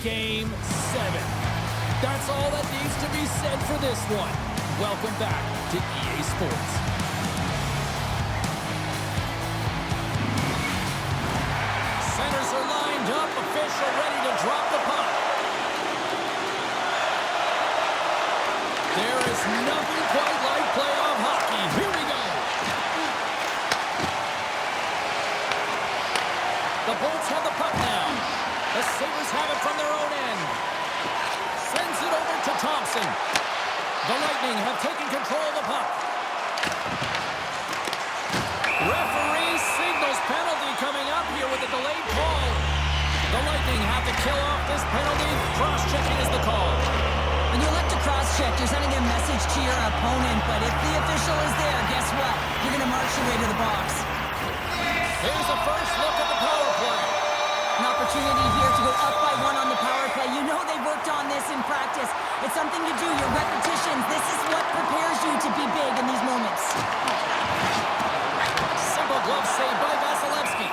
Game 7. That's all that needs to be said for this one. Welcome back to EA Sports. Centers are lined up. Official ready to drop the puck. There is nothing quite like playoff hockey. Here we go. The Bolts have the puck now. The Sabres have it from their own end. Sends it over to Thompson. The Lightning have taken control of the puck. Referee signals penalty coming up here with a delayed call. The Lightning have to kill off this penalty. Cross-checking is the call. When you elect to cross-check, you're sending a message to your opponent, but if the official is there, guess what? You're going to march your way to the box. Here's a first look at the power play. An opportunity here to go up by 1 on the power play. You know they've worked on this in practice. It's something you do, your repetitions. This is what prepares you to be big in these moments. Simple glove save by Vasilevsky.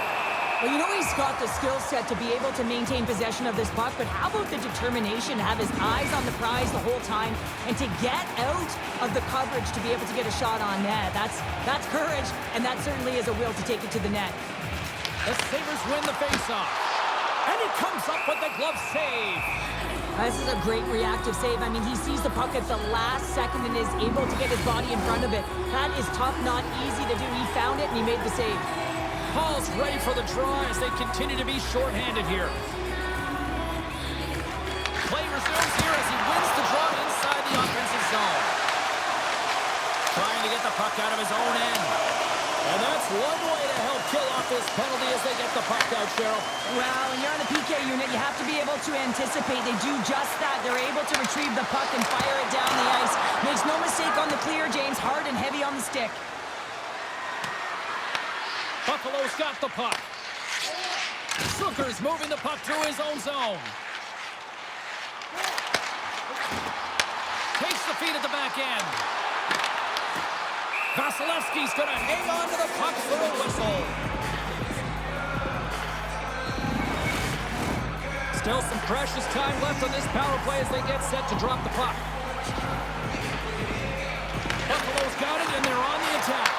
Well, you know he's got the skill set to be able to maintain possession of this puck, but how about the determination to have his eyes on the prize the whole time and to get out of the coverage to be able to get a shot on net? That's courage, and that certainly is a will to take it to the net. The Sabres win the faceoff. And he comes up with the glove save. This is a great reactive save. I mean, he sees the puck at the last second and is able to get his body in front of it. That is tough, not easy to do. He found it and he made the save. Hall's ready for the draw as they continue to be shorthanded here. Play resumes here as he wins the draw inside the offensive zone. Trying to get the puck out of his own end. And that's one way to help kill off this penalty as they get the puck out, Cheryl. Well, when you're on the PK unit, you have to be able to anticipate. They do just that. They're able to retrieve the puck and fire it down the ice. Makes no mistake on the clear, James. Hard and heavy on the stick. Buffalo's got the puck. Zucker's moving the puck through his own zone. Takes the feed at the back end. Vasilevsky's going to hang on to the puck for a whistle. Still some precious time left on this power play as they get set to drop the puck. Buffalo's got it, and they're on the attack.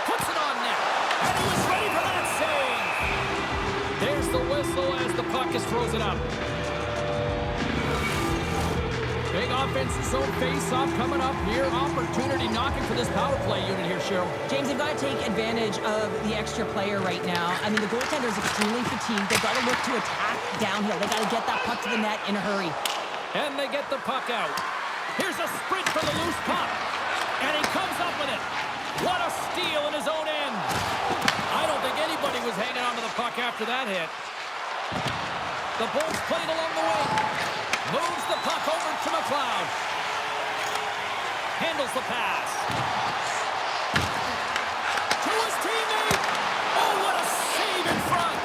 Puts it on net. And he was ready for that save. There's the whistle as the puck is frozen up. Big offensive zone face-off coming up here. Opportunity knocking for this power play unit here, Cheryl. James, they've got to take advantage of the extra player right now. I mean, the goaltender is extremely fatigued. They've got to look to attack downhill. They've got to get that puck to the net in a hurry. And they get the puck out. Here's a sprint for the loose puck. And he comes up with it. What a steal in his own end. I don't think anybody was hanging on to the puck after that hit. The Bolts played along the wing. Moves the puck over to McLeod. Handles the pass. To his teammate. Oh, what a save in front.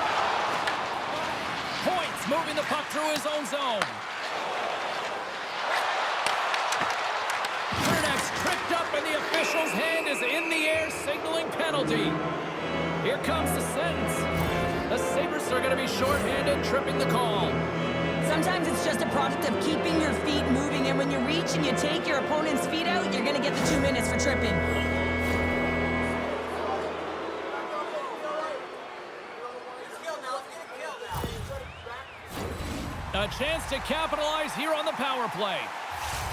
Points moving the puck through his own zone. Kernek's tripped up and the official's hand is in the air signaling penalty. Here comes the sentence. The Sabres are going to be shorthanded, tripping the call. Sometimes it's just a product of keeping your feet moving, and when you reach and you take your opponent's feet out, you're going to get the 2 minutes for tripping. A chance to capitalize here on the power play.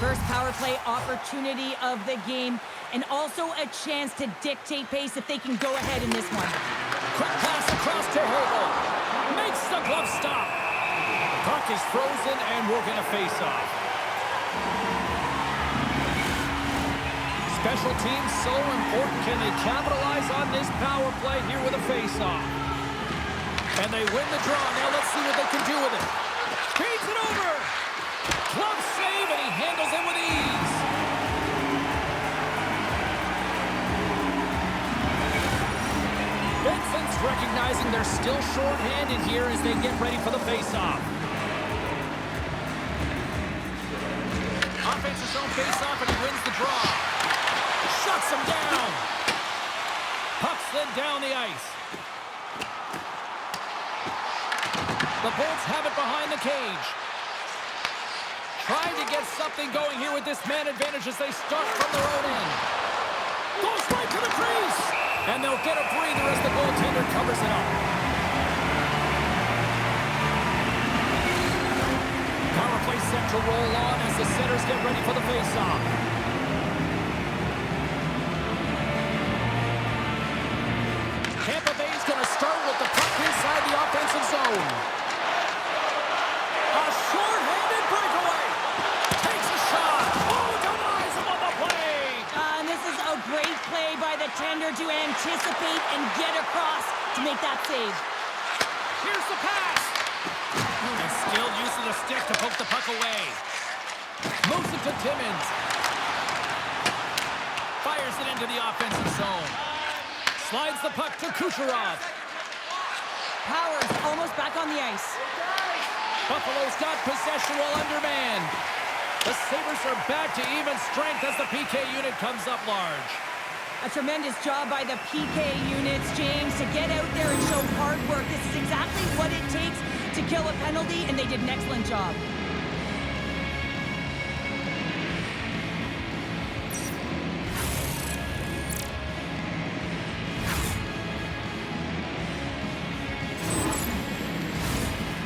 First power play opportunity of the game, and also a chance to dictate pace if they can go ahead in this one. Quick pass across to Hurdle. Makes the glove stop. Puck is frozen, and we're going to face off. Special teams so important. Can they capitalize on this power play here with a face-off? And they win the draw. Now let's see what they can do with it. Feeds it over. Glove save, and he handles it with ease. Benson's recognizing they're still short-handed here as they get ready for the face-off. Offensive zone face-off, and he wins the draw. Shuts him down. Puck slid down the ice. The Bolts have it behind the cage. Trying to get something going here with this man advantage as they start from their own end. Goes right to the crease. And they'll get a breather as the goaltender covers it up. Power play set to roll on as the centers get ready for the faceoff. Tampa Bay's going to start with the puck inside the offensive zone. A short-handed breakaway. Takes a shot. Oh, denies him on the play. And this is a great play by the tender to anticipate and get across to make that save. Here's the pass. And still using the stick to poke the puck away. Moves it to Timmins. Fires it into the offensive zone. Slides the puck to Kucherov. Powers almost back on the ice. Buffalo's got possession while undermanned. The Sabres are back to even strength as the PK unit comes up large. A tremendous job by the PK units, James, to get out there and show hard work. This is exactly what it takes to kill a penalty, and they did an excellent job.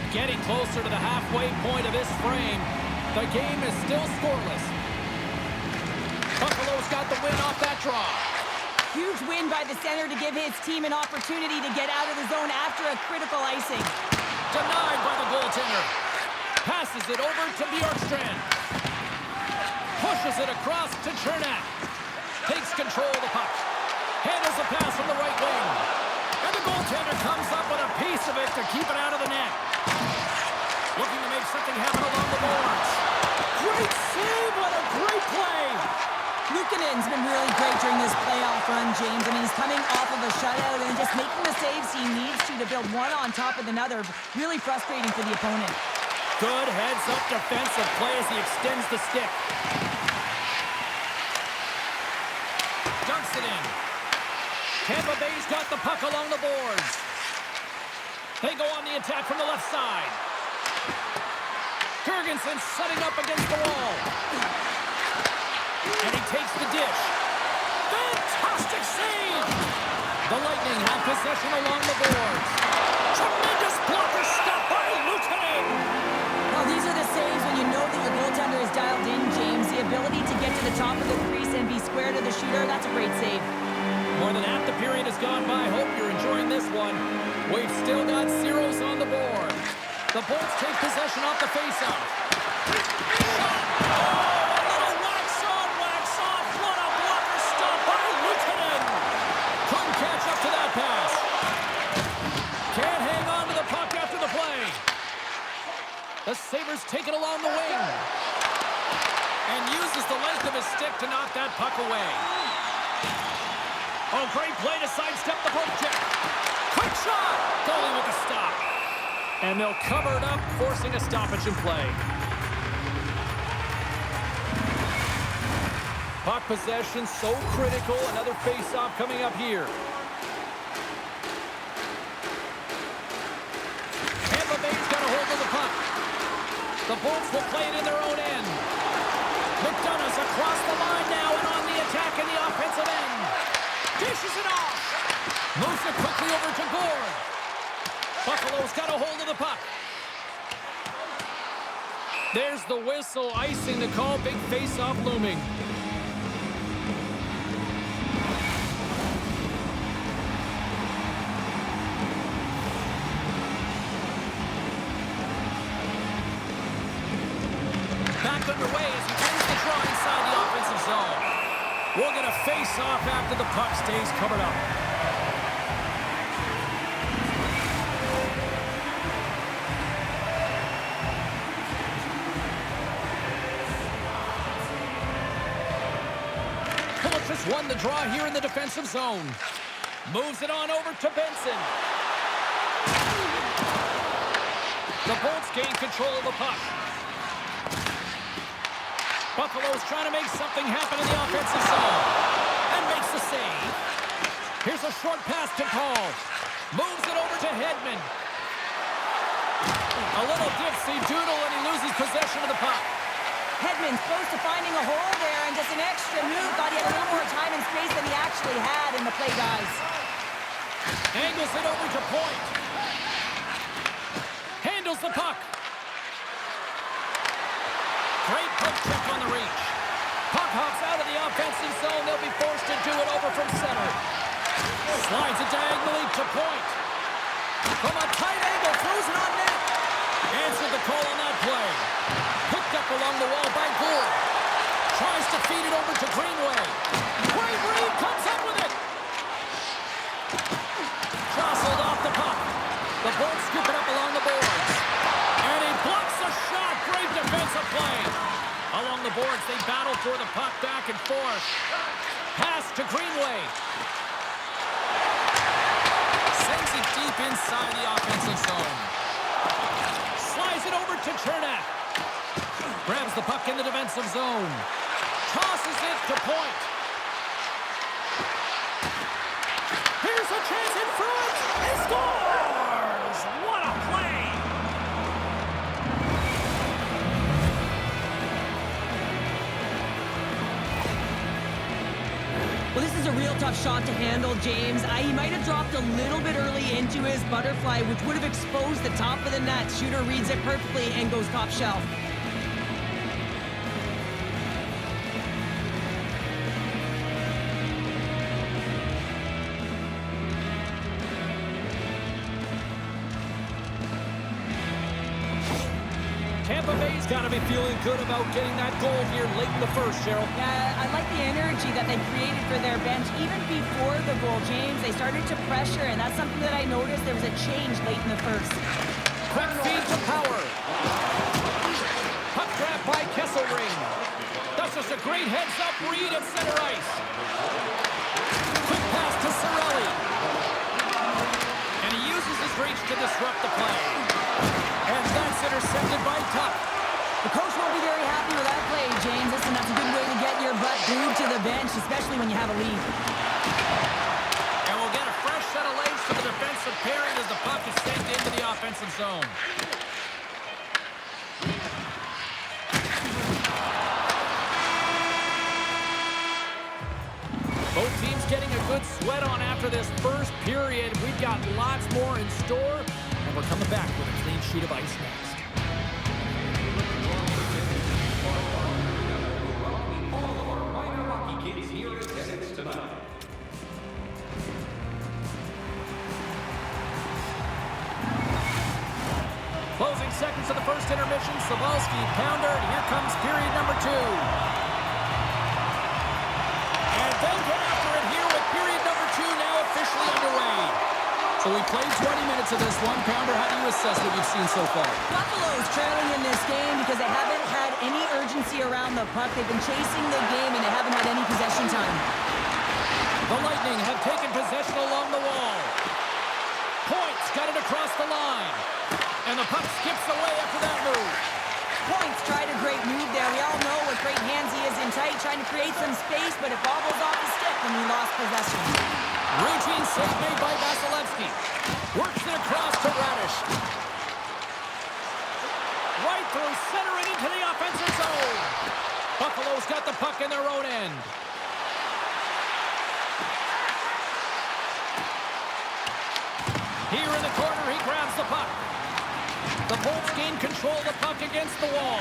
Getting closer to the halfway point of this frame. The game is still scoreless. Buffalo's got the win off that draw. Huge win by the center to give his team an opportunity to get out of the zone after a critical icing. Denied by the goaltender. Passes it over to Bjorkstrand. Pushes it across to Chernak. Takes control of the puck. Handles the pass from the right wing. And the goaltender comes up with a piece of it to keep it out of the net. Looking to make something happen along the boards. Great save, what a great play. Luukkonen's been really great during this playoff run, James. I mean, he's coming off of a shutout and just making the saves he needs to build one on top of another. Really frustrating for the opponent. Good heads-up defensive play as he extends the stick. Dunks it in. Tampa Bay's got the puck along the boards. They go on the attack from the left side. Jurgensen setting up against the wall. And he takes the dish. Fantastic save! The Lightning have possession along the boards. Tremendous blocker stop by Luukkonen. Well, these are the saves when you know that your goaltender is dialed in, James. The ability to get to the top of the crease and be square to the shooter, that's a great save. More than half the period has gone by. Hope you're enjoying this one. We've still got zeros on the board. The Bolts take possession off the faceoff. Oh, a little wax on, wax off. What a blocker stop by Luukkonen. Couldn't catch up to that pass. Can't hang on to the puck after the play. The Sabres take it along the wing. And uses the length of his stick to knock that puck away. Oh, great play to sidestep the poke check. Quick shot. Goalie with the stop. And they'll cover it up, forcing a stoppage in play. Puck possession so critical. Another face-off coming up here. Tampa Bay's got a hold of the puck. The Bolts will play it in their own end. McDonough's across the line now and on the attack in the offensive end. Dishes it off. Moves it quickly over to Gord. Buffalo's got a hold of the puck. There's the whistle, icing the call. Big face-off looming. Back underway as he wins the draw inside the offensive zone. We'll get a face-off after the puck stays covered up. Just won the draw here in the defensive zone. Moves it on over to Benson. The Bolts gain control of the puck. Buffalo's trying to make something happen in the offensive zone. And makes the save. Here's a short pass to Paul. Moves it over to Hedman. A little dipsy-doodle, and he loses possession of the puck. Hedman's close to finding a hole there, and just an extra move. Thought he had a little more time and space than he actually had, and the play dies. Angles it over to point. Handles the puck. Great poke check on the reach. Puck hops out of the offensive zone. They'll be forced to do it over from center. Slides it diagonally to point. From a tight angle, throws it on net. Answered the call on that play. Picked up along the wall by Gould. Tries to feed it over to Greenway. Great read, comes up with it. Jostled off the puck. The Bolts scoop it up along the boards. And he blocks the shot. Great defensive play. Along the boards, they battle for the puck back and forth. Pass to Greenway. Sends it deep inside the offensive zone. Slides it over to Chernak. Grabs the puck in the defensive zone. Tosses it to point. Here's a chance in front. He scores! What a play! Well, this is a real tough shot to handle, James. He might have dropped a little bit early into his butterfly, which would have exposed the top of the net. Shooter reads it perfectly and goes top shelf. Tampa Bay's got to be feeling good about getting that goal here late in the first, Cheryl. Yeah, I like the energy that they created for their bench. Even before the goal, James, they started to pressure, and that's something that I noticed. There was a change late in the first. Quick feed to Power. Puck grab by Kesselring. That's just a great heads-up read at center ice. Quick pass to Cirelli. And he uses his reach to disrupt the play. And that's intercepted by Tuck. The coach won't be very happy with that play, James. Listen, that's a good way to get your butt glued to the bench, especially when you have a lead. And we'll get a fresh set of legs to the defensive pairing as the puck is sent into the offensive zone. Both teams getting a good sweat on after this first period. We've got lots more in store, and we're coming back with a clean sheet of ice next. Closing seconds of the first intermission. Sabalski, pounder, and here comes period number 2. And they'll get after it here with period number 2 now officially underway. So we played 20 minutes of this one. Pounder, how do you assess what you've seen so far? Buffalo's trailing in this game because they haven't had any urgency around the puck. They've been chasing the game, and they haven't had any possession time. The Lightning have taken possession along the wall. Points got it across the line. And the puck skips away after that move. Points tried a great move there. We all know what great hands he is in tight, trying to create some space, but it bobbles off the stick when he lost possession. Routine save made by Vasilevsky. Works it across to Radish. Right through center and into the offensive zone. Buffalo's got the puck in their own end. Here in the corner, he grabs the puck. The Bolts gain control of the puck against the wall.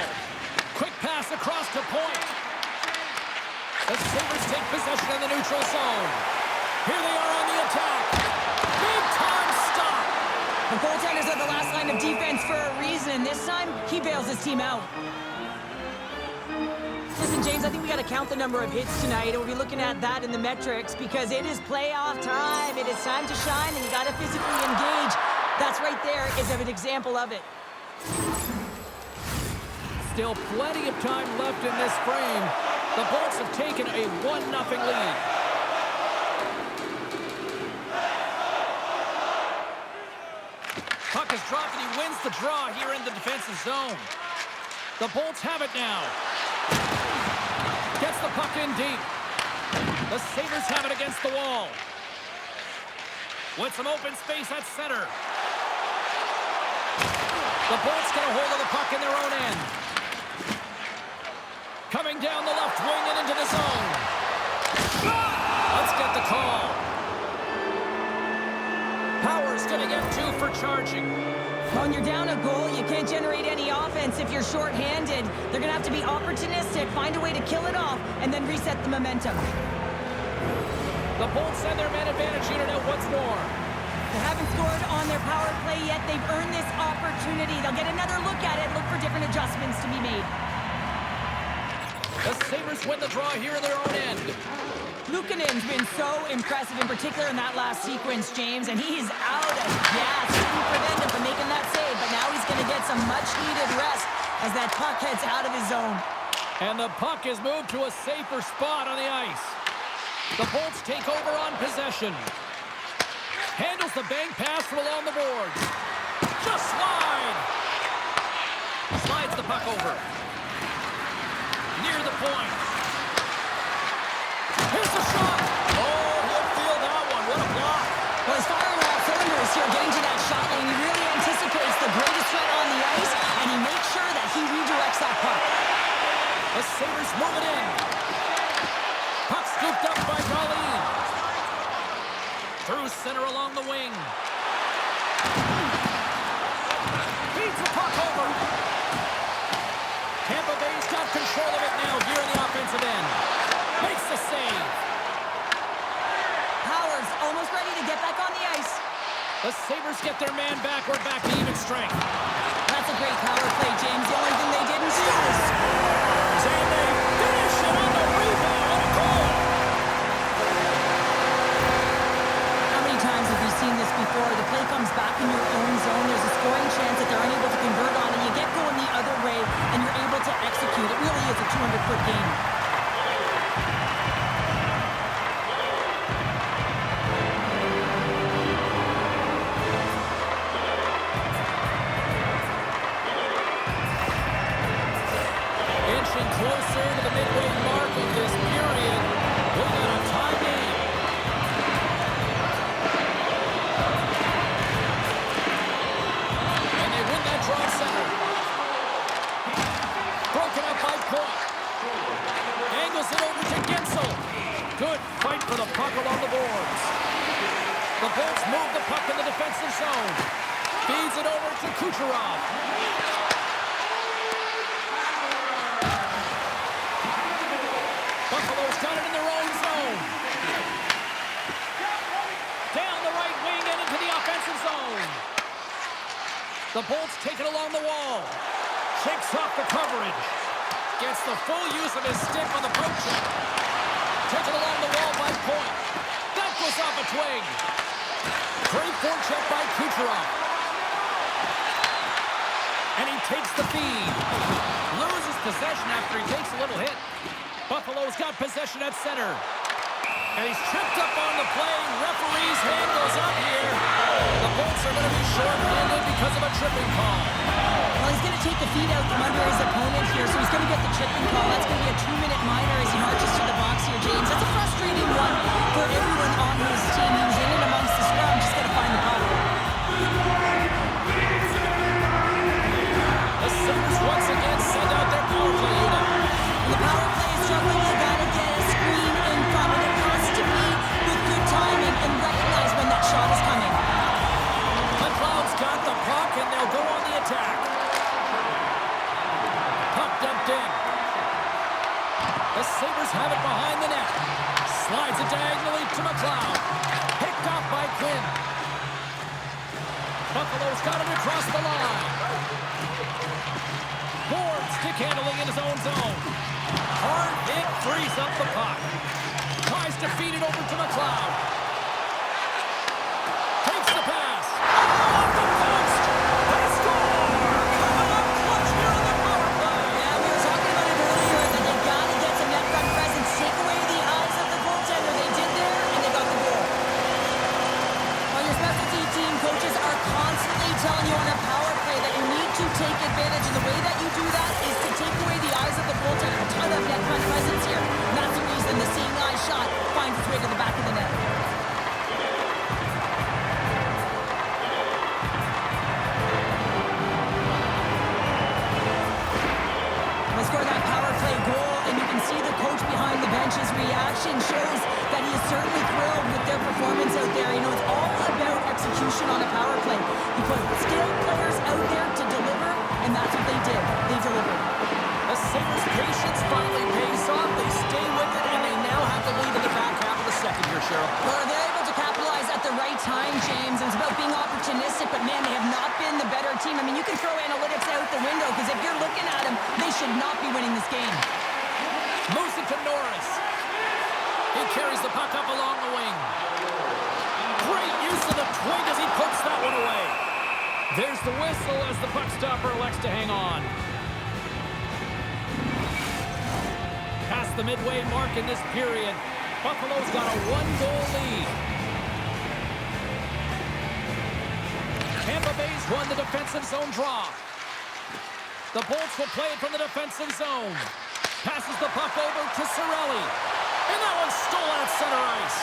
Quick pass across to point. The Sabres take possession in the neutral zone. Here they are on the attack. Big time stop. The goaltenders are the last line of defense for a reason. This time, he bails his team out. Listen, James, I think we got to count the number of hits tonight, and we'll be looking at that in the metrics because it is playoff time. It is time to shine, and you got to physically engage. That's right there is an example of it. Still plenty of time left in this frame. The Bolts have taken a 1-0 lead. Puck is dropped and he wins the draw here in the defensive zone. The Bolts have it now. Gets the puck in deep. The Sabres have it against the wall. With some open space at center. The Bolts get a hold of the puck in their own end. Coming down the left wing and into the zone. Let's get the call. Power's going to get 2 for charging. When you're down a goal, you can't generate any offense if you're shorthanded. They're going to have to be opportunistic, find a way to kill it off, and then reset the momentum. The Bolts send their man advantage unit out once more. They haven't scored on their power play yet. They've earned this opportunity. They'll get another look at it, look for different adjustments to be made. The Sabres win the draw here in their own end. Luukkonen's been so impressive, in particular in that last sequence, James, and he's out of gas. Couldn't prevent him from making that save, but now he's going to get some much-needed rest as that puck heads out of his zone. And the puck is moved to a safer spot on the ice. The Bolts take over on possession. Handles the bank pass from along the boards. Just slide. Slides the puck over. Near the point. Here's the shot. Oh, he'll feel that one. What a block. Well, he's firing all cylinders here, getting to that shot lane. He really anticipates the greatest threat on the ice, and he makes sure that he redirects that puck. The Sabres move it in. Puck scooped up by Darlene. Through center along the wing. Feeds the puck over. Tampa Bay's got control of it now here in the offensive end. Makes the save. Howard's almost ready to get back on the ice. The Sabres get their man back. We're back to even strength. That's a great power play, James. The only thing they didn't do is... And they finish it on the rebound. What a goal. How many times have we seen this before? The play comes back in your own zone. There's a scoring chance that they're unable to convert on, and you get going the other way, and you're able to execute. It really is a 200-foot game. Inching closer to the midway mark of this period. We got a tie game. And they win that draw center. Broken up by Point. Angles it over to Gensel. Good fight for the puck along the boards. The Bolts move the puck in the defensive zone. Feeds it over to Kucherov. Buffalo's got it in their own zone. Down the right wing and into the offensive zone. The Bolts take it along the wall. Shakes off the coverage. Gets the full use of his stick on the poke check. Taken along the wall by Point. That goes off a twig. Great forecheck by Kucherov. And he takes the feed. Loses possession after he takes a little hit. Buffalo's got possession at center. And he's tripped up on the play. Referee's hand goes up here. The Bolts are going to be short-handed because of a tripping call. Well, he's going to take the feed out from under his opponent here, so he's going to get the tripping call. That's going to be a 2-minute minor as he marches to the box here, James. That's a frustrating one for everyone on his team. He was in and amongst the scrum, just got to find the puck. The Sabres once again send out their power play unit. And the power play is struggling. You got to get a screen in front, and it has to be with good timing and recognize when that shot is coming. McLeod's got the puck, and they'll go on the attack. Puck dumped in. The Sabres have it behind the net. Slides it diagonally to McLeod. Picked off by Quinn. Buffalo's got it across the line. Ward stick handling in his own zone. Hard hit frees up the puck. Tries to feed it over to McLeod. Takes the pass. Off the post. They score! Coming up clutch here on the power play. Yeah, we were talking about it earlier, that they got to get some net front presence. Take away the eyes of the goaltender. They did there, and they got the goal. Well, your specialty team coaches are constantly telling you on a power play that you need to take advantage, and the way that you do that is to take away the eyes of the goaltender. A ton of net front presence here. And that's the reason the seeing eye shot finds its way to the back of the net. reaction shows that he is certainly thrilled with their performance out there. You know, it's all about execution on a power play. You put skilled players out there to deliver, and that's what they did. They delivered. The Sabres' patience finally pays off. They stay with it, and they now have the lead in the back half of the second here, Cheryl. Well, they're able to capitalize at the right time, James. It's about being opportunistic, but man, they have not been the better team. I mean, you can throw analytics out the window, because if you're looking at them, they should not be winning this game. Moves it to Norris. He carries the puck up along the wing. Great use of the twig as he puts that one away. There's the whistle as the puck stopper elects to hang on. Past the midway mark in this period, Buffalo's got a one-goal lead. Tampa Bay's won the defensive zone draw. The Bolts will play it from the defensive zone. Passes the puck over to Cirelli. And that one's stolen at center ice.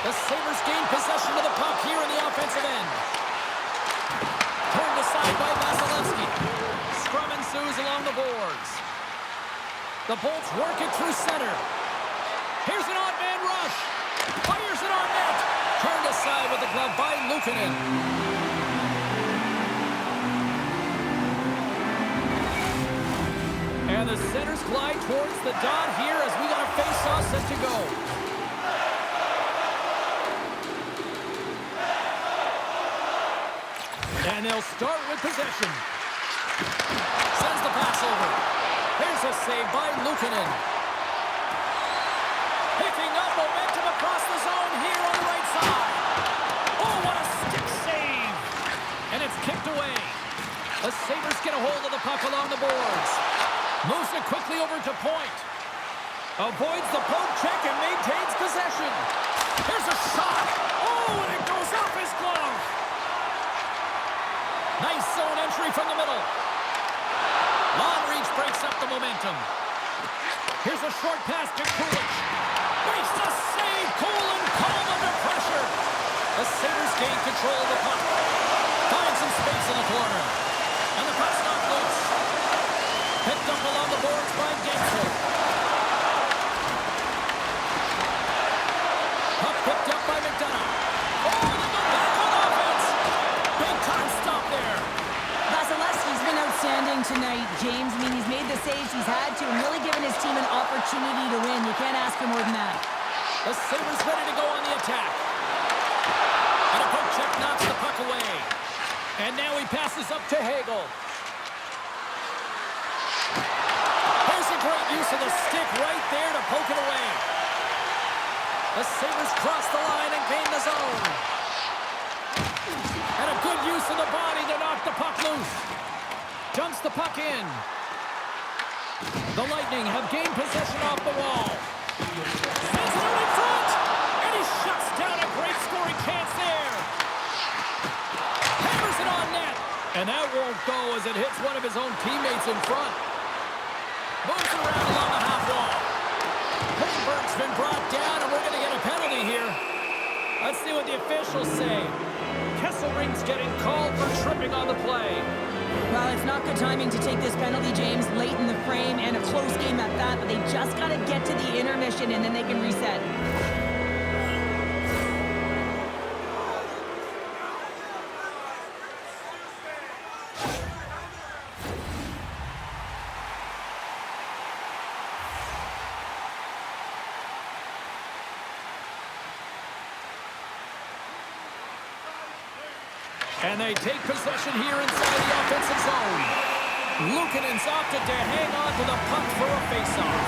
The Sabres gain possession of the puck here in the offensive end. Turned aside by Vasilevsky. Scrum ensues along the boards. The Bolts work it through center. Here's an odd man rush. Fires it on net. Turned aside with the glove by Luukkonen. And the centers glide towards the dot here as we got a face-off set to go. And they'll start with possession. Sends the pass over. There's a save by Luukkonen. Picking up momentum across the zone here on the right side. Oh, what a stick save. And it's kicked away. The Sabres get a hold of the puck along the boards. Moves it quickly over to point. Avoids the poke check and maintains possession. Here's a shot. Oh, and it goes off his glove. Nice zone entry from the middle. Long reach breaks up the momentum. Here's a short pass to Kulich. Makes the save. Cool and calm under pressure. The Sabres gain control of the puck. Finds some space in the corner. And the puck's knocked loose. Picked up along the boards by Gensel. Puck picked up by McDonough. Oh, they go back on offense. Big time stop there. Vasilevsky's been outstanding tonight, James. I mean, he's made the saves he's had to and really given his team an opportunity to win. You can't ask for more than that. The Sabres ready to go on the attack. And a poke check knocks the puck away. And now he passes up to Hagel. There's a great use of the stick right there to poke it away. The Sabres cross the line and gain the zone. And a good use of the body to knock the puck loose. Dumps the puck in. The Lightning have gained possession off the wall. Sends it out in front. And he shuts down a great scoring chance there. Hammers it on net. And that won't go as it hits one of his own teammates in front. Moves it around along the half wall. Holmberg's been brought down, and we're going to get a penalty here. Let's see what the officials say. Kesselring's getting called for tripping on the play. Well, it's not good timing to take this penalty, James, late in the frame and a close game at that, but they just got to get to the intermission, and then they can reset. And they take possession here inside the offensive zone. Luukkonen's opted to hang on to the puck for a faceoff.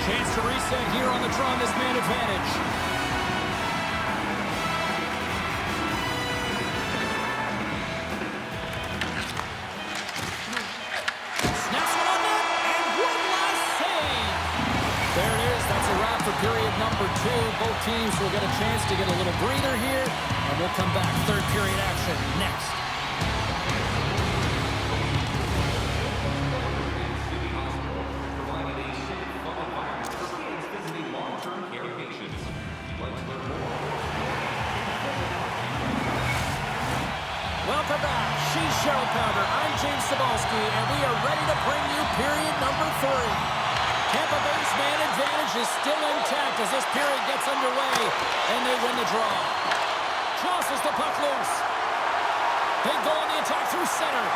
Chance to reset here on the draw on this man advantage. Snaps it on net, and one last save. There it is. That's a wrap for period number 2. Both teams will get a chance to get a little breather here, and we'll come back. Third period action next. Welcome back. She's Cheryl Pounder. I'm James Cybulski, and we are ready to bring you period number 3. Tampa Bay's man advantage is still intact as this period gets underway, and they win the draw. Jostles the puck loose. They go on the attack through center.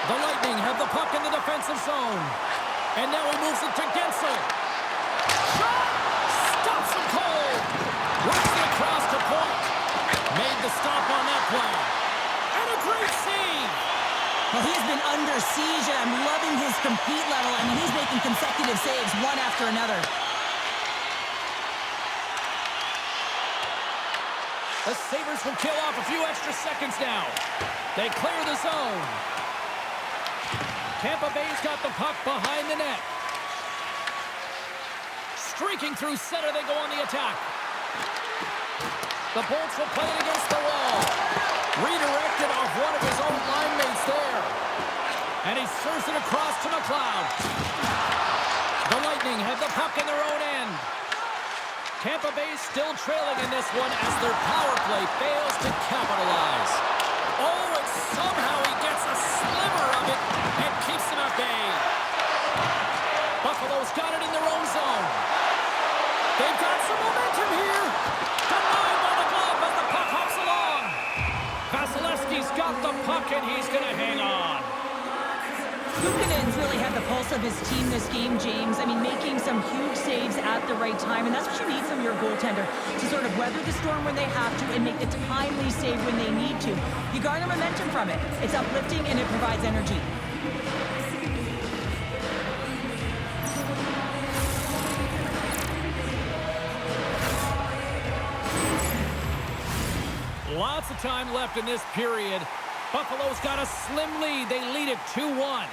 The Lightning have the puck in the defensive zone. And now he moves it to Gensel. Shot! Stops him cold. Works it across to point. Made the stop on that play. And a great save. Well, he's been under siege, and I'm loving his compete level. I mean, he's making consecutive saves one after another. The Sabres will kill off a few extra seconds now. They clear the zone. Tampa Bay's got the puck behind the net. Streaking through center, they go on the attack. The Bolts will play it against the wall. Redirected off one of his own line mates there. And he serves it across to McLeod. The Lightning have the puck in their own end. Tampa Bay still trailing in this one as their power play fails to capitalize. Oh, and somehow he gets a sliver of it and keeps them at bay. Buffalo's got it in their own zone. They've got some momentum here. Denied by the glove as the puck hops along. Vasilevsky's got the puck and he's going to hang on. Kukinen's really had the pulse of his team this game, James. I mean, making some huge saves at the right time, and that's what you need from your goaltender, to sort of weather the storm when they have to and make the timely save when they need to. You garner momentum from it. It's uplifting and it provides energy. Lots of time left in this period. Buffalo's got a slim lead. They lead it 2-1.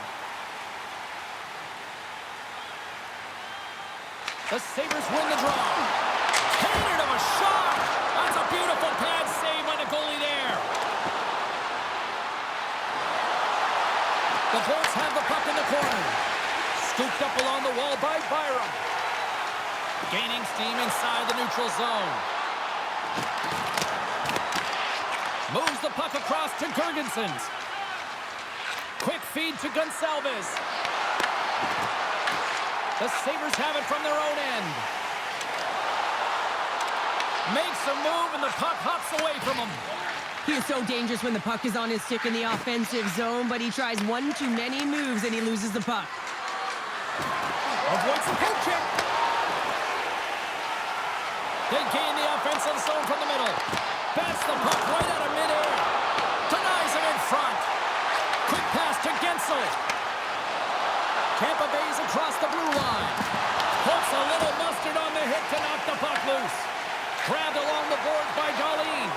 The Sabres win the draw. Cannon of a shot. That's a beautiful pad save by the goalie there. The Bolts have the puck in the corner. Scooped up along the wall by Byram. Gaining steam inside the neutral zone. Moves the puck across to Gergensons. Quick feed to Gonsalves. The Sabres have it from their own end. Makes a move and the puck hops away from him. He is so dangerous when the puck is on his stick in the offensive zone, but he tries one too many moves and he loses the puck. Avoids the poke check. They gain the offensive zone from the middle. Bats the puck right out of midair. Denies him in front. Quick pass to Gensel. Tampa Bay's across the blue line. Puts a little mustard on the hit to knock the puck loose. Grabbed along the boards by Darlene.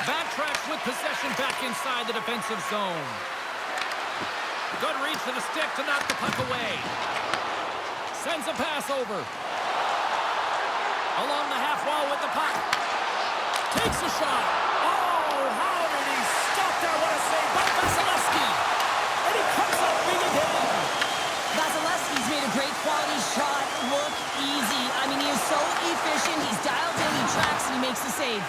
Backtracks with possession back inside the defensive zone. Good reach to the stick to knock the puck away. Sends a pass over. Along the half wall with the puck. Takes a shot. Oh, how did he stop there? What a save by Vasilevsky. And he comes up big again. Vasilevsky's made a great quality shot look easy. I mean, he is so efficient. He's dialed in, he tracks, and he makes the save.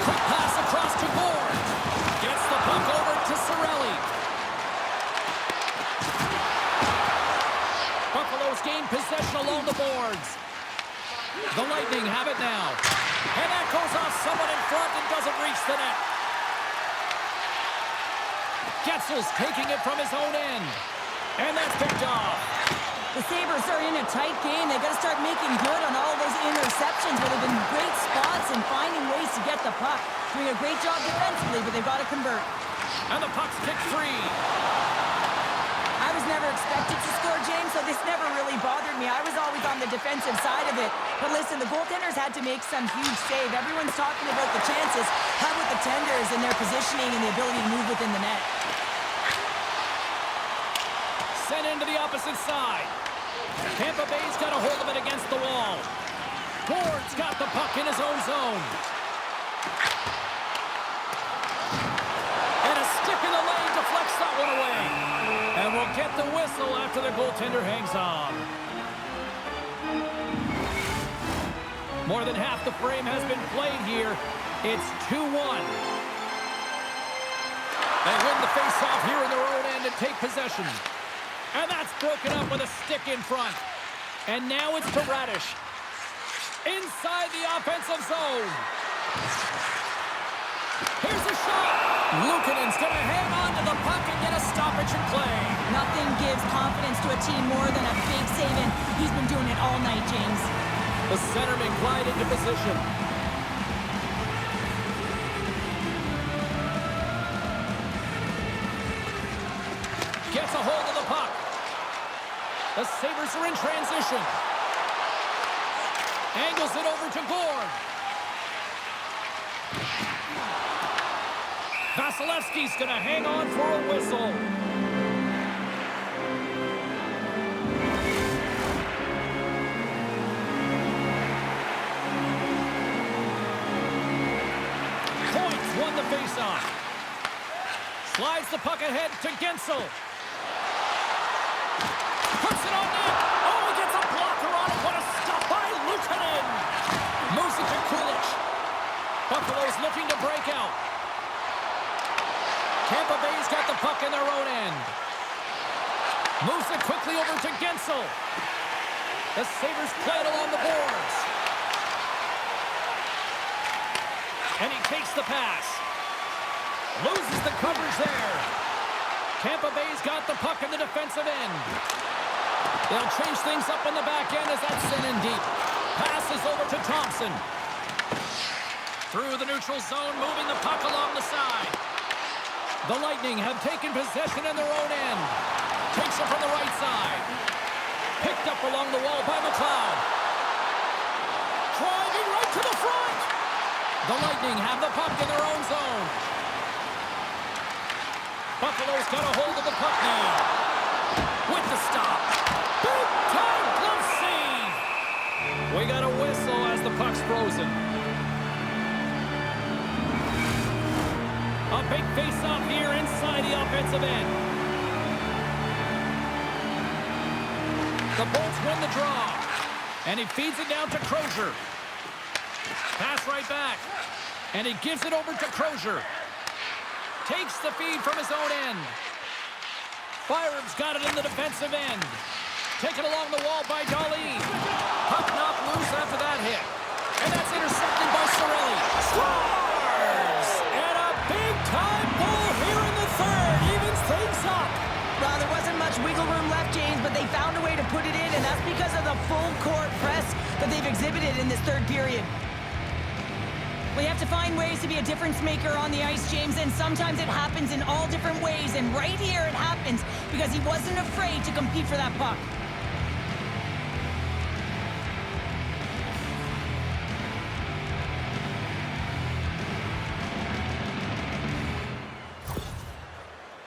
Quick pass across to Gord. Gets the puck over to Cirelli. Buffalo's gained possession along the boards. The Lightning have it now. And that goes off someone in front and doesn't reach the net. Getzel's taking it from his own end. And that's picked off. The Sabres are in a tight game. They got to start making good on all those interceptions where they've been great spots and finding ways to get the puck. Doing a great job defensively, but they've got to convert. And the puck's kicked free. I was never expected to score, James, so this never really bothered me. I was always on the defensive side of it. But listen, the goaltenders had to make some huge save. Everyone's talking about the chances. How about the tenders and their positioning and the ability to move within the net? Sent into the opposite side. Tampa Bay's got a hold of it against the wall. Gord's got the puck in his own zone. And a stick in the lane deflects that one away. And we'll get the whistle after the goaltender hangs on. More than half the frame has been played here. It's 2-1. They win the face-off here in their own end and take possession. And that's broken up with a stick in front. And now it's to Radish. Inside the offensive zone. Here's a shot. Luukkonen's going to hang on to the puck and get a stoppage in play. Nothing gives confidence to a team more than a big save, and he's been doing it all night, James. The centerman glide into position. Gets a hold of the puck. The Sabres are in transition. Angles it over to Gord. Vasilevsky's going to hang on for a whistle. Points won the faceoff. Slides the puck ahead to Gensel. Puts it on net. Oh, he gets a blocker on it. What a stop by Luukkonen. Moves it to Kulich. Buffalo's looking to break out. Tampa Bay's got the puck in their own end. Moves it quickly over to Gensel. The Sabres play it along the boards. And he takes the pass. Loses the coverage there. Tampa Bay's got the puck in the defensive end. They'll change things up on the back end as that's sent in deep. Passes over to Thompson. Through the neutral zone, moving the puck along the side. The Lightning have taken possession in their own end. Takes it from the right side. Picked up along the wall by McLeod. Driving right to the front. The Lightning have the puck in their own zone. Buffalo's got a hold of the puck now. With the stop. Big time glove save. We got a whistle as the puck's frozen. A big face-off here inside the offensive end. The Bolts win the draw. And he feeds it down to Crozier. Pass right back. And he gives it over to Crozier. Takes the feed from his own end. Byram's got it in the defensive end. Taken along the wall by Dali. Puck knocked loose after that hit. And that's intercepted by Cirelli. Scores! And a big-time goal here in the third. Evens things up. Well, there wasn't much wiggle room left, James, but they found a way to put it in, and that's because of the full-court press that they've exhibited in this third period. We have to find ways to be a difference maker on the ice, James, and sometimes it happens in all different ways, and right here it happens because he wasn't afraid to compete for that puck.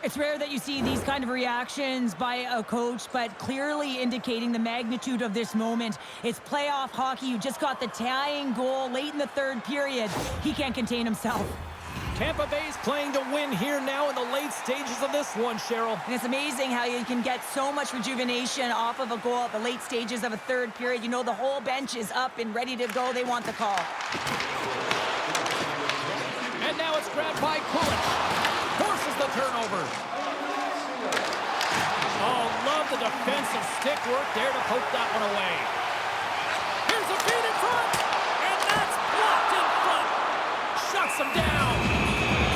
It's rare that you see these kind of reactions by a coach, but clearly indicating the magnitude of this moment. It's playoff hockey. You just got the tying goal late in the third period. He can't contain himself. Tampa Bay's playing to win here now in the late stages of this one, Cheryl. And it's amazing how you can get so much rejuvenation off of a goal at the late stages of a third period. You know, the whole bench is up and ready to go. They want the call. And now it's grabbed by Kulich. Forces the turnover. Oh, love the defensive stick work there to poke that one away. Here's a feed in front. And that's blocked in front. Shuts him down.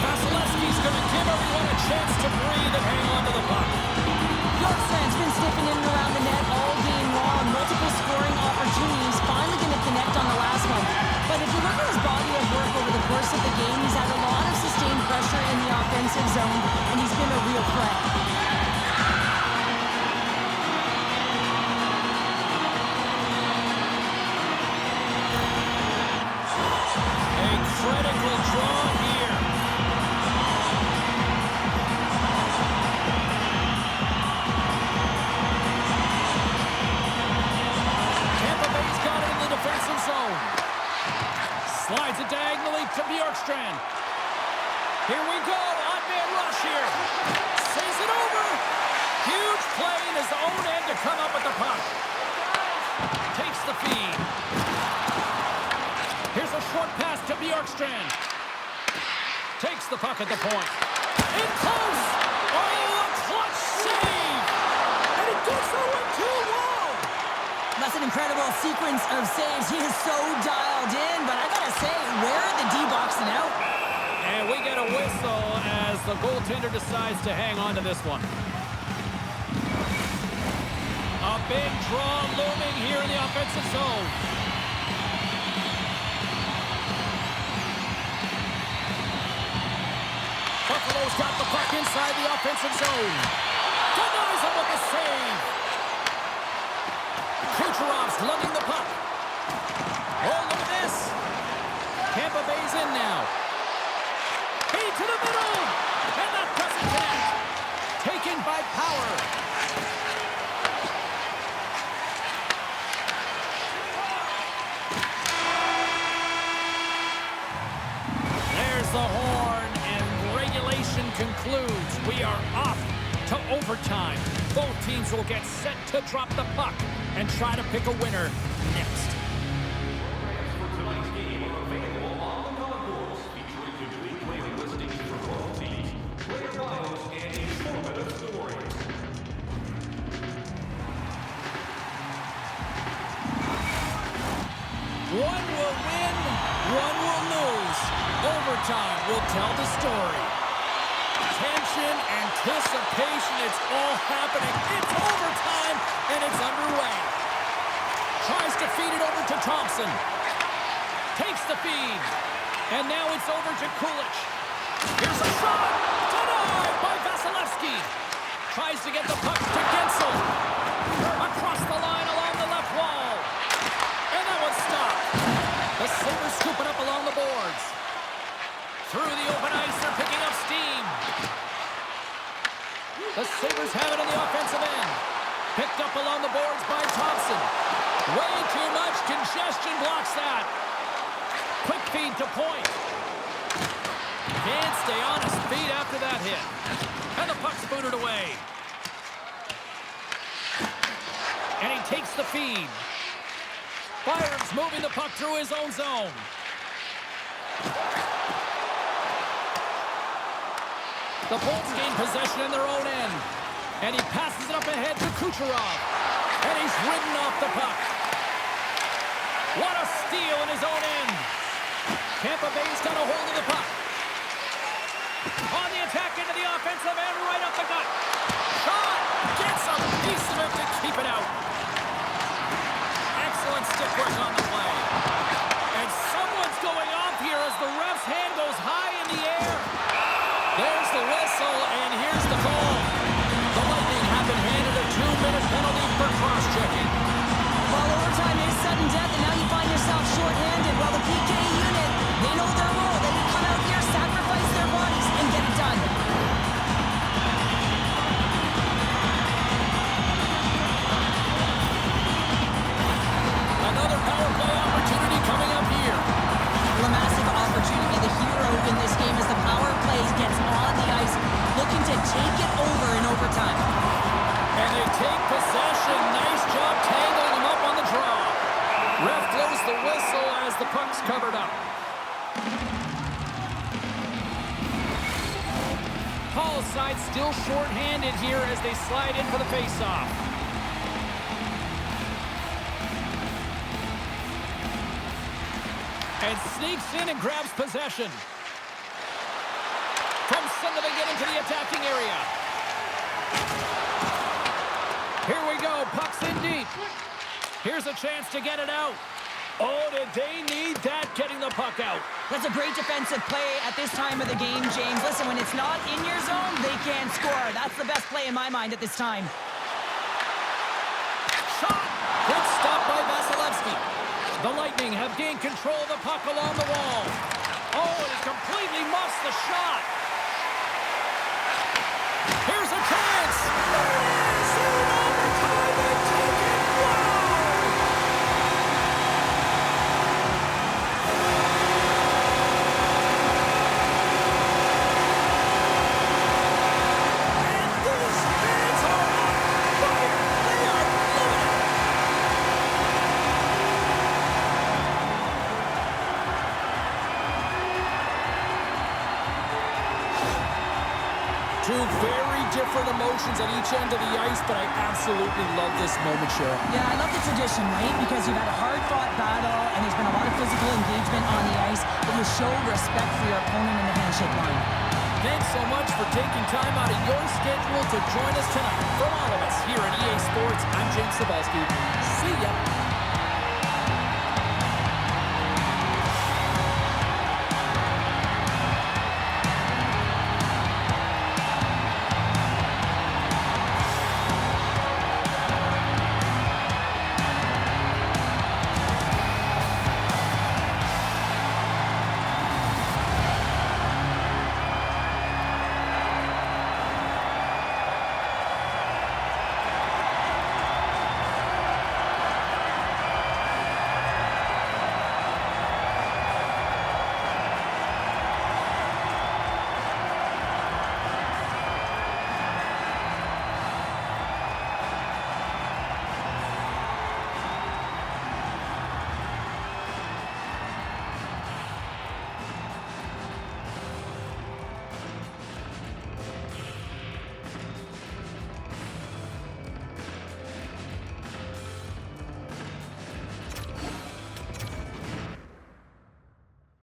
Vasilevsky's going to give everyone a chance to breathe and hang on to the puck. Bjorkstrand's been sniffing in and around the net all game long. Multiple scoring opportunities. Finally going to connect on the last one. But if you look at his body of work over the course of the game, he's had a lot of sustained pressure in the offensive zone, and he's been a real threat. A critical draw here. Tampa Bay's got it in the defensive zone. Slides it diagonally to Bjorkstrand. Here we go. Odd-man rush here. Saves it over. Huge play in his own end to come up with the puck. Takes the feed. Here's a short pass to Bjorkstrand. Takes the puck at the point. In close. Oh, a clutch save. And he does so with 2-1. That's an incredible sequence of saves. He is so dialed in, but I gotta say, where are the D-boxing out? And we get a whistle as the goaltender decides to hang on to this one. A big draw looming here in the offensive zone. Buffalo's got the puck inside the offensive zone. Denies him with the save. Kucherov's lugging the puck. Oh, look at this. Tampa Bay's in now. Feed to the middle. And that doesn't connect. Taken by Power. There's the horn, and regulation concludes. We are off to overtime. Both teams will get set to drop the puck and try to pick a winner next. One will win, one will lose. Overtime will tell the story. Tension, anticipation, it's all happening. It's overtime, and it's underway. Tries to feed it over to Thompson. Takes the feed. And now it's over to Kulich. Here's a shot. Denied by Vasilevsky. Tries to get the puck to Gensel. Across the line along the left wall. And that one's stopped. The Sabres scoop it up along the boards. Through the open ice, they're picking up steam. The Sabres have it on the offensive end. Picked up along the boards by Thompson. Way too much congestion blocks that. Quick feed to Point. Can't stay on his feet after that hit. And the puck's booted away. And he takes the feed. Byron's moving the puck through his own zone. The Bolts gain possession in their own end. And he passes it up ahead to Kucherov. And he's ridden off the puck. What a steal in his own end. Tampa Bay's got a hold of the puck. On the attack into the offensive end, right up the gut. Shot! Gets a piece of it to keep it out. Excellent stick work on the play. And someone's going off here as the ref's hand goes high in the air. There's the whistle, and here's the call. The Lightning have been handed a 2-minute penalty for cross-checking. Well, overtime is sudden death, and now you find yourself shorthanded. While the PK unit, they know their role. They can come out here, sacrifice their bodies, and get it done. Another power play opportunity coming up here. Well, a massive opportunity. The hero in this game as the power play gets on the ice, looking to take it over in overtime. And they take possession. Nice job tangling them up on the draw. Ref blows the whistle as the puck's covered up. Paul's side still short-handed here as they slide in for the face-off. And sneaks in and grabs possession. From center they get into the attacking area. Here we go, puck's in deep. Here's a chance to get it out. Oh, did they need that, getting the puck out. That's a great defensive play at this time of the game, James. Listen, when it's not in your zone, they can't score. That's the best play in my mind at this time. Shot! Good stop by Vasilevsky. The Lightning have gained control of the puck along the wall. Oh, and he completely muffs the shot. Here's a chance. There it is! In overtime, they take it. Wow! And these fans are on fire. They are loving it. different emotions on each end of the ice, but I absolutely love this moment, Cheryl. Yeah, I love the tradition, right? Because you've had a hard-fought battle, and there's been a lot of physical engagement on the ice, but you show respect for your opponent in the handshake line. Thanks so much for taking time out of your schedule to join us tonight. From all of us here at EA Sports, I'm James Cybulski. See ya.